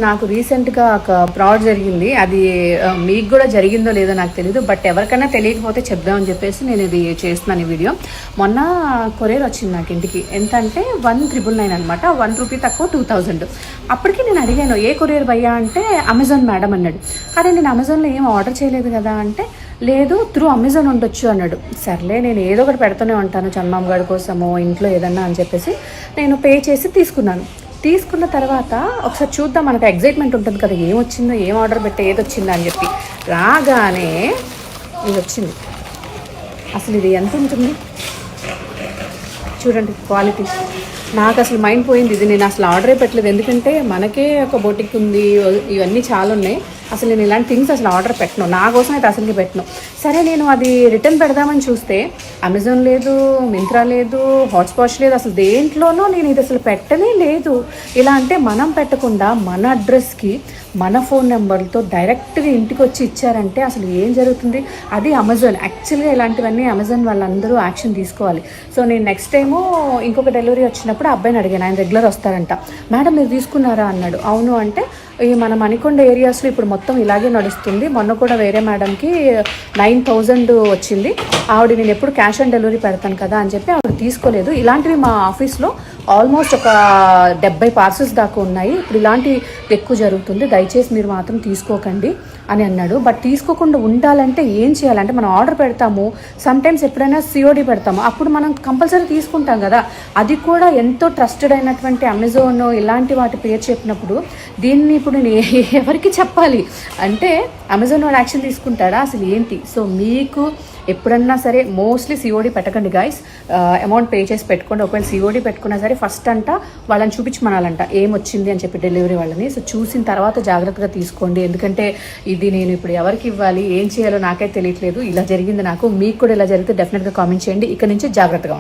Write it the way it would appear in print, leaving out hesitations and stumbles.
నాకు రీసెంట్గా ఒక ఫ్రాడ్ జరిగింది. అది మీకు కూడా జరిగిందో లేదో నాకు తెలియదు, బట్ ఎవరికైనా తెలియకపోతే చెప్దామని చెప్పేసి నేను ఇది చేస్తున్నాను ఈ వీడియో. మొన్న కొరియర్ వచ్చింది నాకు ఇంటికి. ఎంత అంటే 1999 అనమాట. 1 రూపీ తక్కువ 2000. అప్పటికి నేను అడిగాను ఏ కొరియర్ భయ్యా అంటే అమెజాన్ మేడం అన్నాడు. అరే నేను అమెజాన్లో ఏం ఆర్డర్ చేయలేదు కదా అంటే లేదు త్రూ అమెజాన్ ఉండొచ్చు అన్నాడు. సర్లే నేను ఏదో ఒకటి పెడుతూనే ఉంటాను చందమామ గారి కోసమో ఇంట్లో ఏదన్నా అని చెప్పేసి నేను పే చేసి తీసుకున్నాను. తీసుకున్న తర్వాత ఒకసారి చూద్దాం, మనకు ఎగ్జైట్మెంట్ ఉంటుంది కదా ఏమొచ్చిందో, ఏం ఆర్డర్ పెట్టే ఏది వచ్చిందో అని చెప్పి. రాగానే ఇది వచ్చింది. అసలు ఇది ఎంత ఉంటుంది చూడండి క్వాలిటీ. నాకు అసలు మైండ్ పోయింది. ఇది నేను అసలు ఆర్డరే పెట్టలేదు, ఎందుకంటే మనకే ఒక బొటిక్ ఉంది, ఇవన్నీ చాలా ఉన్నాయి. అసలు నేను ఇలాంటి థింగ్స్ అసలు ఆర్డర్ పెట్టను, నా కోసం అయితే అసలుకి పెట్టను. సరే నేను అది రిటర్న్ పెడదామని చూస్తే అమెజాన్ లేదు, మింత్రా లేదు, హాట్స్పాట్ లేదు, అసలు దేంట్లోనూ నేను ఇది అసలు పెట్టనే లేదు. ఇలా అంటే మనం పెట్టకుండా మన అడ్రస్కి మన ఫోన్ నెంబర్తో డైరెక్ట్గా ఇంటికి వచ్చి ఇచ్చారంటే అసలు ఏం జరుగుతుంది? అది అమెజాన్. యాక్చువల్గా ఇలాంటివన్నీ అమెజాన్ వాళ్ళందరూ యాక్షన్ తీసుకోవాలి. సో నేను నెక్స్ట్ టైము ఇంకొక డెలివరీ వచ్చినప్పుడు అబ్బాయిని అడిగాను, ఆయన రెగ్యులర్ వస్తారంట. మేడం మీరు తీసుకున్నారా అన్నాడు. అవును అంటే ఈ మన మణికొండ ఏరియాస్లో ఇప్పుడు మొత్తం ఇలాగే నడుస్తుంది. మొన్న కూడా వేరే మేడంకి 9000 వచ్చింది. ఆవిడ నేను ఎప్పుడు క్యాష్ ఆన్ డెలివరీ పెడతాను కదా అని చెప్పి ఆవిడ తీసుకోలేదు. ఇలాంటివి మా ఆఫీస్లో ఆల్మోస్ట్ ఒక 70 పార్సల్స్ దాకా ఉన్నాయి. ఇప్పుడు ఇలాంటివి ఎక్కువ జరుగుతుంది, దయచేసి మీరు మాత్రం తీసుకోకండి అని అన్నాడు. బట్ తీసుకోకుండా ఉండాలంటే ఏం చేయాలంటే మనం ఆర్డర్ పెడతాము, సమ్టైమ్స్ ఎప్పుడైనా సిఓడి పెడతాము, అప్పుడు మనం కంపల్సరీ తీసుకుంటాం కదా. అది కూడా ఎంతో ట్రస్టెడ్ అయినటువంటి అమెజాన్ ఇలాంటి వాటి పేరు చెప్పినప్పుడు దీన్ని ఇప్పుడు నేను ఎవరికి చెప్పాలి అంటే అమెజాన్ వాడు యాక్షన్ తీసుకుంటాడా అసలు ఏంటి? సో మీకు ఎప్పుడన్నా సరే మోస్ట్లీ సిఓడి పెట్టకండి గాయస్. అమౌంట్ పే చేసి పెట్టుకోండి. ఒకవేళ సిఓడి పెట్టుకున్నా సరే ఫస్ట్ అంట వాళ్ళని చూపించమనాలంట ఏమొచ్చింది అని చెప్పి డెలివరీ వాళ్ళని. సో చూసిన తర్వాత జాగ్రత్తగా తీసుకోండి, ఎందుకంటే ఇది నేను ఇప్పుడు ఎవరికి ఇవ్వాలి ఏం చేయాలో నాకైతే తెలియట్లేదు. ఇలా జరిగింది నాకు. మీకు కూడా ఇలా జరిగితే డెఫినెట్గా కామెంట్ చేయండి. ఇక్కడ నుంచి జాగ్రత్తగా